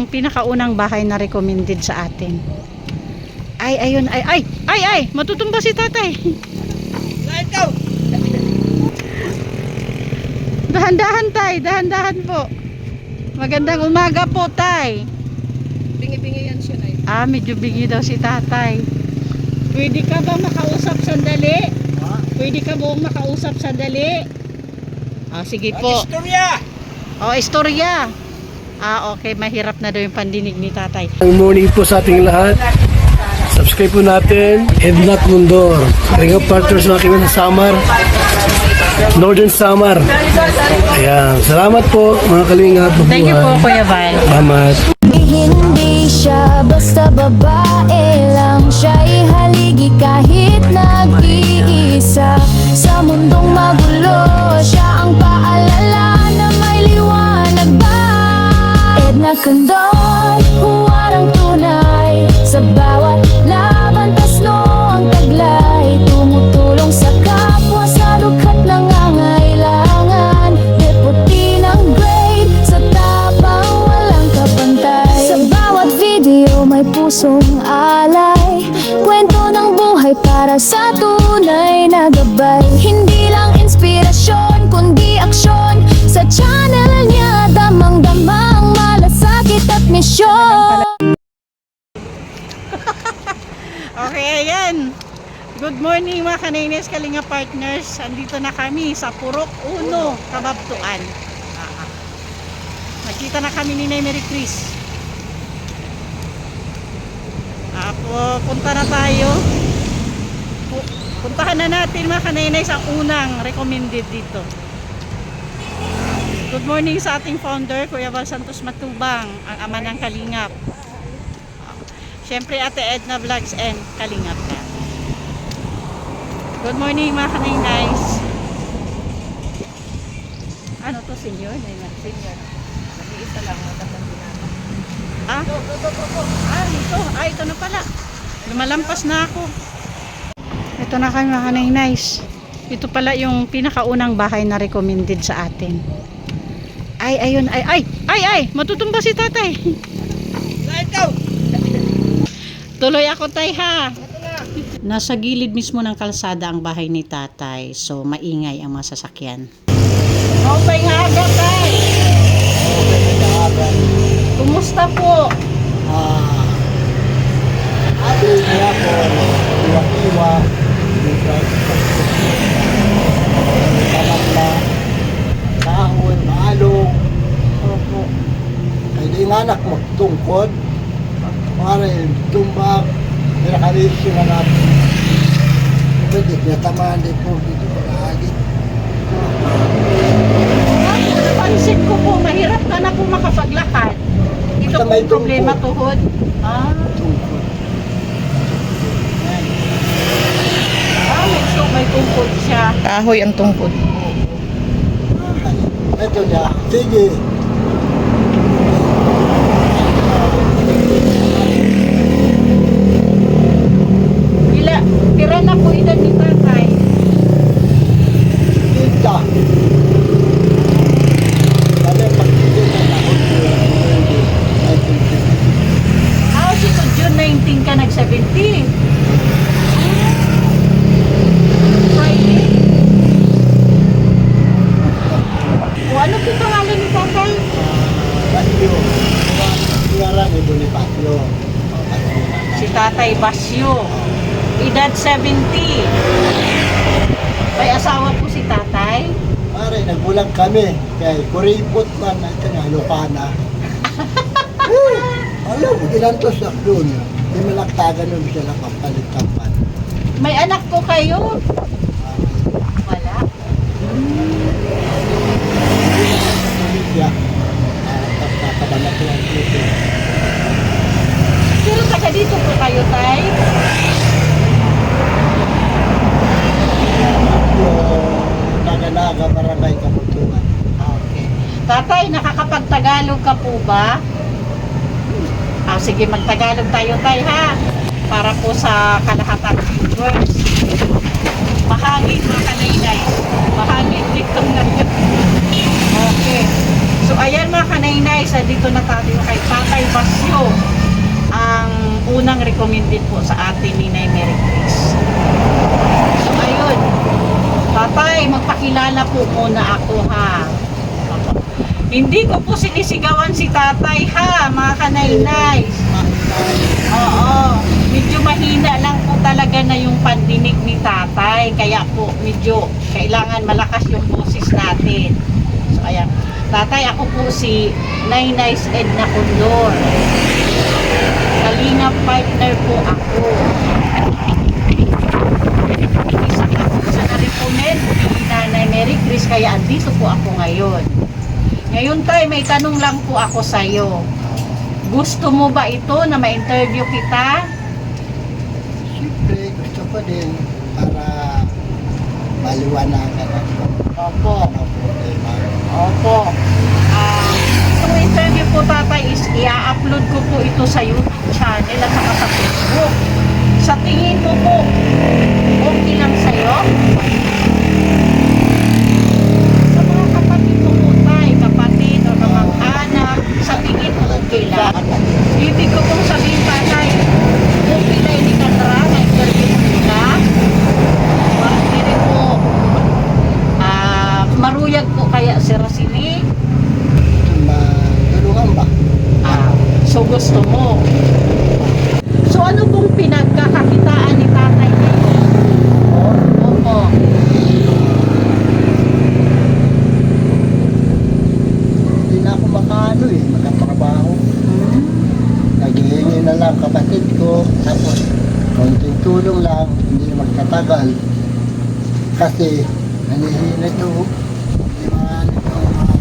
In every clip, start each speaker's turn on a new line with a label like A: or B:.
A: Ang pinakaunang bahay na recommended sa atin. Ay, ayun, ay, matutumba si tatay. Dahan-dahan tay, dahan-dahan po. Magandang umaga po tay.
B: Bingi-bingi yan siya na.
A: Medyo bingi daw si tatay. Pwede ka ba makausap sandali? Pwede ka ba makausap sandali? Sige po.
B: Istorya!
A: Istorya. Okay, mahirap na daw yung pandinig ni tatay.
C: Good morning po sa ating lahat. Subscribe po natin, Ednat Mundor. Kalinga partners na kami sa Samar, Northern Samar. Ayan, salamat po mga kalinga.
A: Thank you po Kuya Val.
C: Salamat.
D: Hindi siya basta babae lang, siya'y haligi kahit nag-iisa. Sa mundong magulo, siya ang paalala na may liwanag ba. Edna Condon, huwarang tunay. Sa bawat laban, tasno ang taglay. Tumutulong sa kapwa sa lukhat nangangailangan. Deputy ng grade, sa tapang walang kapantay. Sa bawat video may pusong alay. Kwento ng buhay para sa tunay na gabay. Hindi lang inspirasyon, kundi aksyon. Sa channel niya, damang-damang malasakit at misyon.
A: Okay, ayan. Good morning mga Kanaynes Kalinga Partners. Andito na kami sa Purok 1, Kababtuan. Nakita na kami ni Mary Chris. Punta na tayo. Puntahan na natin mga Kanaynes ang unang recommended dito. Good morning sa ating founder, Kuya Val Santos Matubang, ang ama ng Kalingap. Siyempre Ate Edna Vlogs and Kalingap na. Good morning mga Kanaynes. Ano to, senior? Senior. Nag-iisa lang. Ito na pala. Lumalampas na ako. Ito na kami mga Kanaynes. Ito pala yung pinakaunang bahay na recommended sa atin. Ayun, matutumba si tatay. Tuloy ako tay ha. Nasa gilid mismo ng kalsada ang bahay ni tatay. So maingay ang mga sasakyan. Okay nga agad tay. Kumusta po?
C: Ate niya po, iwa-iwa, kahon, maalong.
A: Opo.
C: Kaya di nga anak mo, tungkod. Para yung tumbak, nakarisyo na natin. Pwede, natamaan din po dito pag-aagit.
A: Napansin ko po, mahirap ka na po makapaglakad. Ito
C: Basta
A: po
C: may
A: problema
C: tungkod.
A: tuhod.
C: Tungkod.
A: May tungkod siya. Kahoy ang tungkod.
C: Ito niya, sige.
A: Tira na po edad ni tatay.
C: Kita. Kaya pag-ibig na ako,
A: So June 19 ka nag-70. Friday. Ano po pangalan ni tatay?
C: Basyo. Ngaran ni Bonifacio.
A: Si tatay Basyo. Edad 70. May asawa po si tatay.
C: Pare, nagbulag kami. Kaya kuripot man na ito nga, Lucana. Alam mo, ginantos na doon. Di malaktagan nun siya nakapalit-kapan.
A: May anak po kayo? Wala.
C: Siya. Tapos nakabalat ko ang puto.
A: Pero taga dito po kayo, tay?
C: Naganaga, barangay Kaputuan.
A: Okay. Tatay, nakakapag-Tagalog ka po ba? Sige, mag-Tagalog tayo, tay, ha? Para po sa kalahatan viewers. Mahangin, mga Kanaynes. Mahangin, liktong na. Okay. So ayan mga kanainay, sa dito na tayo kay Tatay Basyo, ang unang recommended po sa atin ni Nay Mary Chris. So ayun, Tatay, magpakilala po muna ako ha. Hindi ko po sinisigawan si Tatay ha, mga kanainay. Oo, medyo mahina lang po talaga na yung pandinig ni Tatay, kaya po medyo kailangan malakas yung boses natin. So ayan, Tatay, ako po si Nainay's Edna Condor. Kalingap partner po ako. Isa ako sa na-recommend ni Nanay Mary Chris, kaya andito po ako ngayon. Ngayon Tay, may tanong lang po ako sa'yo. Gusto mo ba ito na ma-interview kita?
E: Siyempre, gusto ko din para maliwanagan ako.
A: Opo.
E: Ano problema.
A: Opo. Itong interview po Tatay is i-upload ko po ito sa YouTube channel at saka sa Facebook. Sa tingin mo po, okay lang sa'yo? Sa mga kapatid mo po Tay, kapatid o kamag-anak, sa tingin mo okay lang? Ibig ko pong sabihin Tatay, okay na hindi ka tara na interview mo nila? Bakit rin po maruyag po kaya si Rosini?
E: Matulungan ba?
A: So gusto mo. So ano pong pinagkakakitaan ni Tatay ngayon? Opo.
E: Hindi na ako makatrabaho. Naghihingi na lang kapatid ko. Tapos, konting tulong lang, hindi magtatagal. Kasi, nanihinit ko. Hindi mahanap ko mga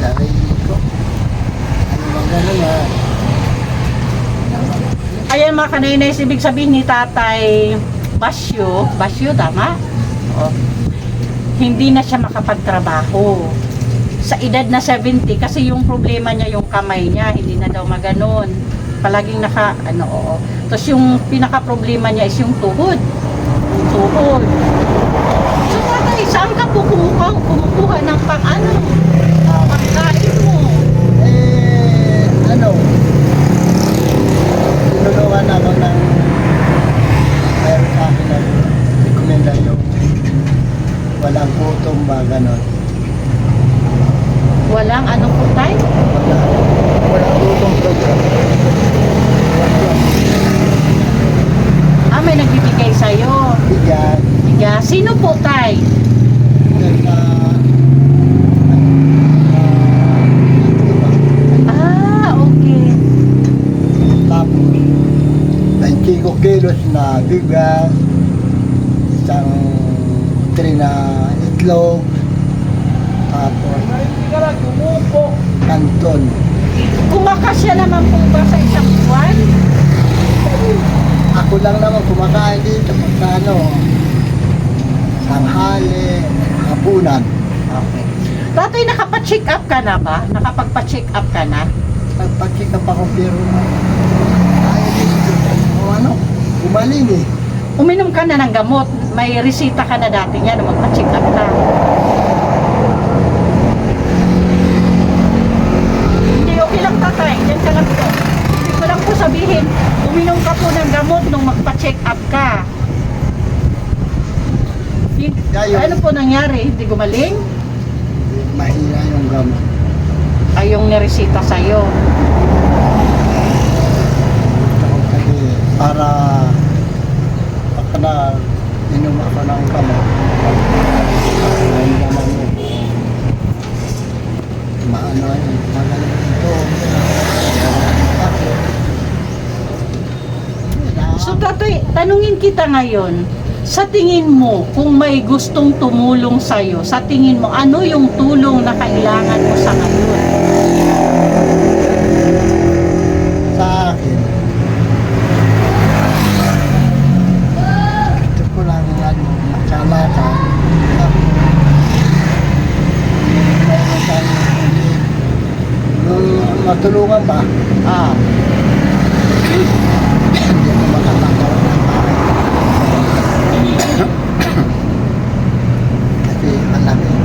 E: sarili ko. Ano bang gano'n na?
A: Ayan mga kanainay, ibig sabihin ni Tatay Basyo, tama? O, hindi na siya makapagtrabaho. Sa edad na 70, kasi yung problema niya, yung kamay niya, hindi na daw maganon. Palaging oo. Tapos yung pinaka-problema niya is yung tuhod. Yung tuhod. So Tatay, saan ka po kumukuha ng pagkain mo?
E: Tinulungan ako ng mayroon sa akin na rekomenda yung walang gutom ba, gano'n.
A: Walang anong po Tay?
E: Walang gutom program.
A: May nagbibigay sa'yo.
E: Bigyan.
A: Bigas. Sino po Tay?
E: Sa
A: Okay.
E: tapos 25 kilos na bigas, isang tray na itlog, tapos kanton.
A: Kumakasya naman po ba sa isang buwan?
E: Ako lang naman kumakain dito sa tanghali, hapunan.
A: Okay. Tatay, nakapa-check up ka na ba? Nakapagpa-check up ka na?
E: Pag-check up ako pero ayaw dito. Umaling eh.
A: Uminom ka na ng gamot. May resita ka na dati niya na magpa-check up ka. Hindi, okay lang Tatay. Diyan ka lang po. Hindi ko lang po sabihin, uminom ka po ng gamot nung magpa-check up ka. Ano po nangyari? Hindi gumaling?
E: Mahina yung gamot.
A: Ay, yung niresita sa'yo.
E: Kasi para pagka na inom ako ng gamot, ayun naman yun. Maano yun, magaling ito.
A: So Tatay, tanungin kita ngayon, sa tingin mo, kung may gustong tumulong sa'yo, sa tingin mo, ano yung tulong na kailangan mo sa ngayon?
E: Sa akin, gusto ko lang makalakad. Mayroon tayong ulit. Nung matulungan ba, hindi ako makatakaw ng bahay. Kasi alam ko,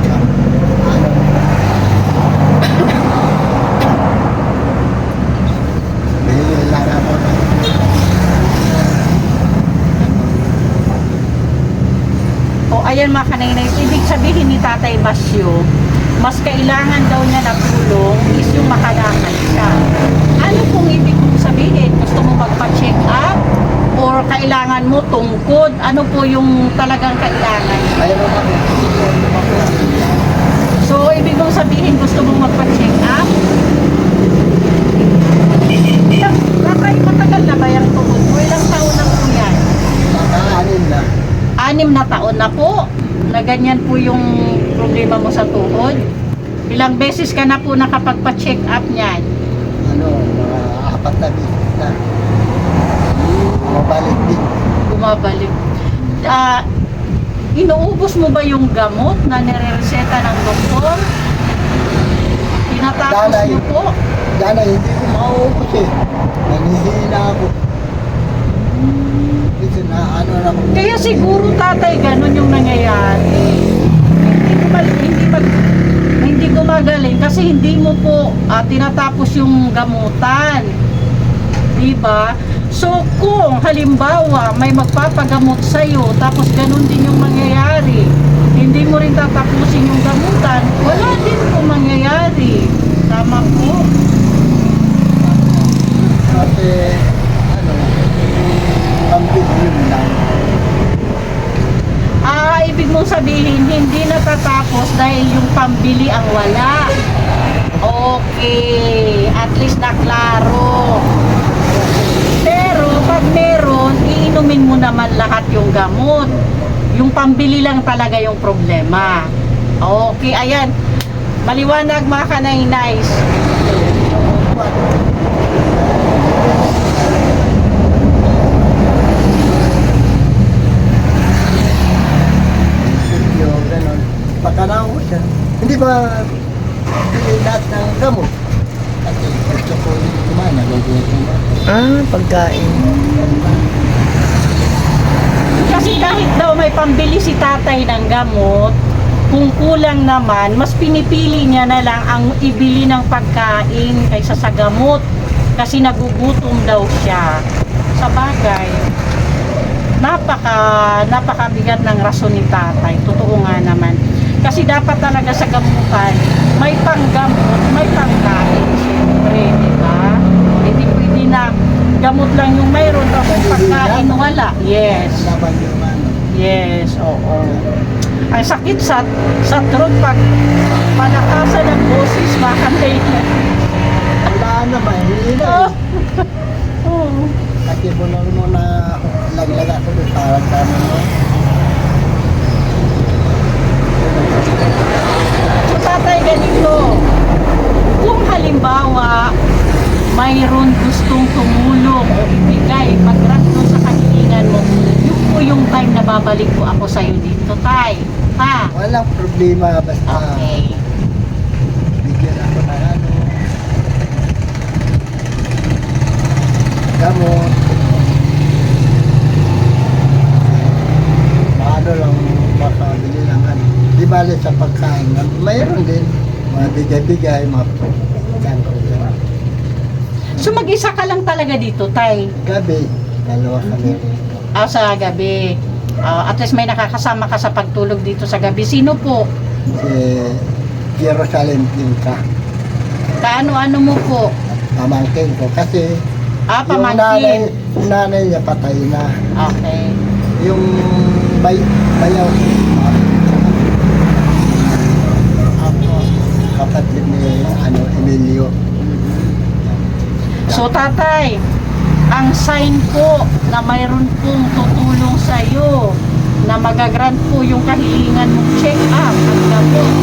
A: ayan mga kanainay, ibig sabihin ni Tatay Basyo, mas kailangan daw niya na tulong is yung makalakad siya. Ano pong ibig mong sabihin? Gusto mo magpa-check up? Or kailangan mo tungkod? Ano po yung talagang kailangan?
E: Mayroon ako.
A: So, ibig mong sabihin, gusto mong magpa-check up? Tatay, matagal na ba yung tuhod mo? Ilang taon na po yan?
E: Nakaanin na.
A: 6 na taon na po na ganyan po yung problema mo sa tuhod. Ilang beses ka na po nakapagpa-check up niyan?
E: Ano, mga 4 na bisis na. Mabalik din.
A: Bumabalik. Inuubos mo ba yung gamot na nire-reseta ng doktor? Tinatapos
E: Dalay.
A: mo po?
E: Dana, hindi ko mauubos eh. Nanihina ako. Kasi na ano na ako.
A: Kaya siguro tatay, ganun yung nangyayari. Hindi gumagaling kasi hindi mo po tinatapos yung gamutan. Diba? So kung halimbawa may magpapagamot sa'yo tapos ganun din yung mangyayari, hindi mo rin tatapusin yung gamutan, wala din po mangyayari. Tama po?
E: Kasi, ano, pambigyan lang.
A: Ibig mong sabihin, hindi natatapos dahil yung pambili ang wala. Okay, at least naklaro. Pero pag meron, iinumin mo naman lahat yung gamot. Yung pambili lang talaga yung problema. Okay, ayan. Maliwanag mga kanay-nice.
E: Yung gano'n. Pagkanaw siya. Hindi ba bili lahat ng gamot? Kasi gusto ko yung kumain. Nagugutom ba?
B: Pagkain.
A: Kasi kahit daw may pambili si tatay ng gamot, kung kulang naman, mas pinipili niya na lang ang ibili ng pagkain kaysa sa gamot. Kasi nagugutom daw siya. Sa bagay, napakabigat ng rason ni tatay. Totoo nga naman. Kasi dapat talaga sa gamutan, may panggamot, may pangkain, syempre, di ba? Hindi pwede na gamot lang yung mayroon, tapos pagkain wala. Yes.
E: Laban yung ano.
A: Yes, oo. Ang sakit sa throat pag palakasan ng boses, makantay na.
E: Wala naman. Hindi na.
A: Oh. Oo.
E: Kasi muna laglag ako doon parang kami mo.
A: So tatay, ganito. Kung halimbawa, mayroon gustong tumulong o ibigay pag-grant doon sa kahilingan mo, yun po yung time na babalik po ako sa'yo dito, tay. Ha?
E: Walang problema basta
A: Okay.
E: bigyan ako ng ano. Gamot. Paano lang makabili ng ano. Di bali sa pagkain. Mayroon din. Mga bigay-bigay, mga pagkain.
A: So mag-isa ka lang talaga dito, tay?
E: Gabi, dalawa kami rito.
A: Sa gabi. At least may nakakasama ka sa pagtulog dito sa gabi. Sino po?
E: Si Jerusalem Pinka.
A: Kaano-ano mo po?
E: Pamangkin ko. Kasi
A: Pamangkin.
E: yung nanay niya patay na.
A: Okay.
E: Yung bayaw ko. Ako, kapatid ni Emilio.
A: So tatay, ang sign po na mayroon pong tutulong sa iyo na magagrant po yung kahilingan mong check up at gamot.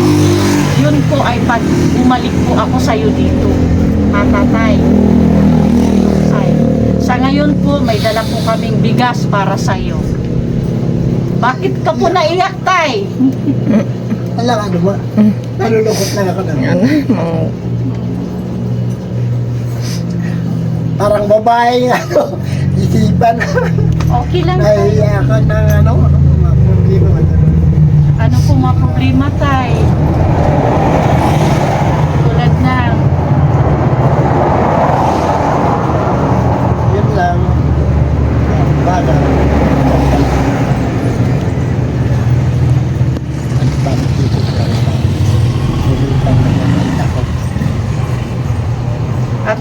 A: Yun po ay pag bumalik po ako sa iyo dito. Tatay. Sign. Sa ngayon po may dala po kaming bigas para sa iyo. Bakit ka po naiyak, tay?
E: Alam ano ba? Nalulungkot lang ako naman. Parang babae ano, isipan.
A: Okay lang, tay.
E: Naiiyakan ng ano, mga problema.
A: Ano po mga problema, tay? Tulad ng
E: Yun lang. Baga.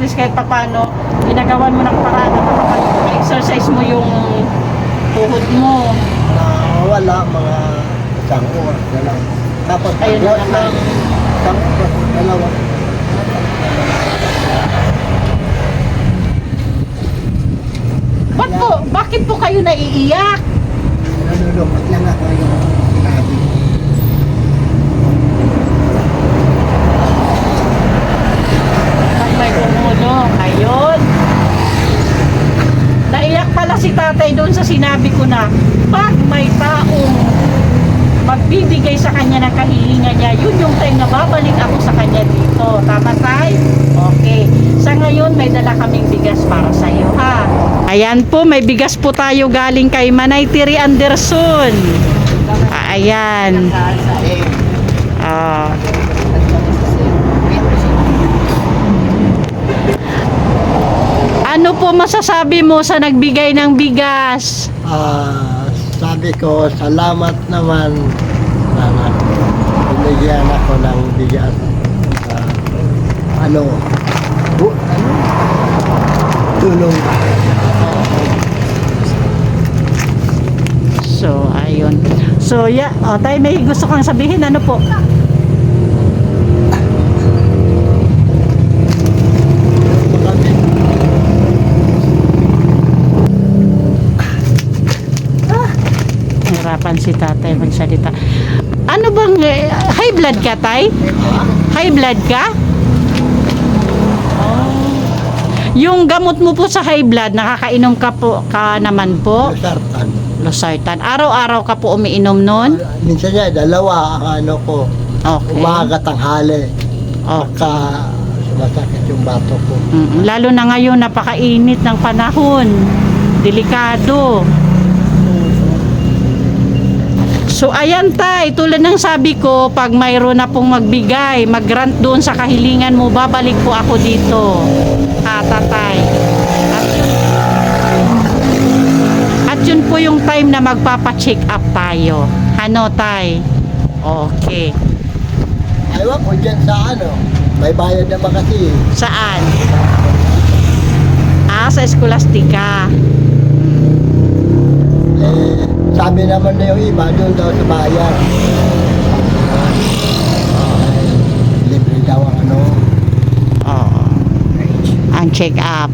A: least kahit papano, ginagawan mo ng paraan na makapag-exercise mo yung tuhod mo.
E: Wala, mga isang oras na lang. Tapos
A: Ayun na naman.
E: isang oras, dalawa.
A: Bakit po kayo naiiyak?
E: Nalulungkot lang ako yung sinabi.
A: Pag may tumulong, ayun. Naiyak pala si tatay doon sa sinabi ko na pag may taong magbibigay sa kanya ng kahilingan niya, yun yung time na babalik ako sa kanya dito. Tama tay? Okay. Sa ngayon, may dala kaming bigas para sa iyo, ha? Ayan po, may bigas po tayo galing kay Manay Tiri Anderson. Ayan. Ah. Ano po masasabi mo sa nagbigay ng bigas?
E: Sabi ko, salamat naman. Salamat. Binigyan ako ng bigas. Tulong.
A: So, ayun. So, yeah. O, tayo may gusto kang sabihin. Ano po? Hirapan si tatay magsalita. Ano bang high blood ka, tay? High blood ka? Oh. Yung gamot mo po sa high blood, nakakainom ka naman po?
E: Sartan.
A: Losartan. Araw-araw ka po umiinom nun?
E: Minsan niya, dalawa ang ano ko.
A: Okay.
E: Umaga, tanghali.
A: Okay.
E: Pagka sumasakit yung bato ko.
A: Lalo na ngayon, napakainit ng panahon. Delikado. So ayan tay, tulad ng sabi ko, pag mayroon na pong magbigay, mag-grant doon sa kahilingan mo, babalik po ako dito. Tatay. At yun po yung time na magpapa-check up tayo. Ano tay? Okay.
E: Ayaw ko dyan sa ano. May bayad naman kasi.
A: Saan? Sa Scholastica.
E: Sabi naman na yung iba, doon daw sa bayan. Libre daw ang ano.
A: Oo. Ang check up.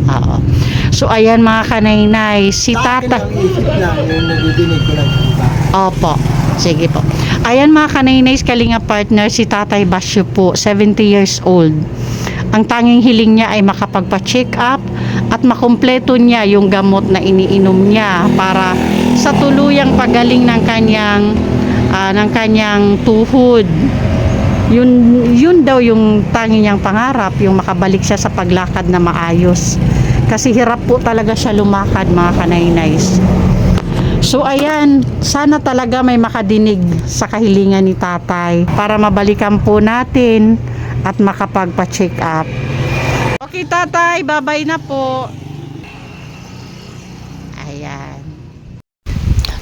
A: Oo. So ayan mga kanaynay, si
E: Sa akin
A: tata.
E: ang isip na yung nadidinig ko lang sa iba.
A: Opo. Sige po. Ayan mga kanaynay, kalinga partner, si Tatay Basyo po, 70 years old. Ang tanging hiling niya ay makapagpa-check up at makumpleto niya yung gamot na iniinom niya para sa tuluyang pagaling ng kanyang tuhod. Yun daw yung tanging niyang pangarap, yung makabalik siya sa paglakad na maayos. Kasi hirap po talaga siya lumakad mga kanaynays. So ayan, sana talaga may makadinig sa kahilingan ni tatay para mabalikan po natin at makapagpa-check up. Okay tatay, bye-bye na po. Ayan.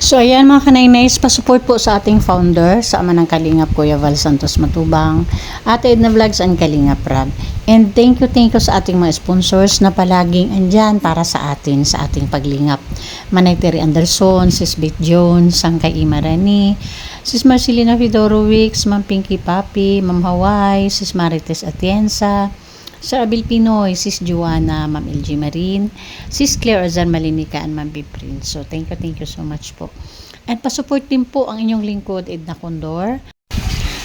A: So ayan mga kanaynays, pasupport po sa ating founder, sa ama ng Kalingap Kuya Val Santos Matubang, Ate Edna Vlogs and Kalingap Rab. And thank you sa ating mga sponsors na palaging andyan para sa atin, sa ating paglingap. Manay Terry Anderson, Sis Beth Jones, Sangkay Imarani, Sis Marcelina Fedorovics, Ma'am Pinky Papi, Ma'am Hawaii, Sis Marites Atienza, Sir Abil Pinoy, Sis Joanna, Ma'am LG Marin, Sis Claire Azar Malinica, and Ma'am Biprin. So thank you so much po. And pasupport din po ang inyong lingkod, Edna Condor.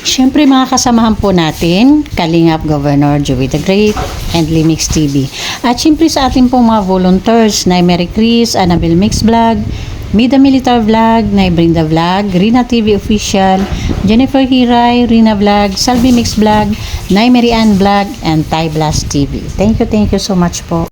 A: Siyempre mga kasamahan po natin, Kalingap Governor Joey the Great and Limix TV. At siyempre sa ating pong mga volunteers, na Mary Chris, Annabelle Mix Vlog, Mida Militar Vlog, Nay Brinda Vlog, Rina TV Official, Jennifer Hiray, Rina Vlog, Salvi Mix Vlog, Nay Mary Ann Vlog, and Ty Blast TV. Thank you so much po.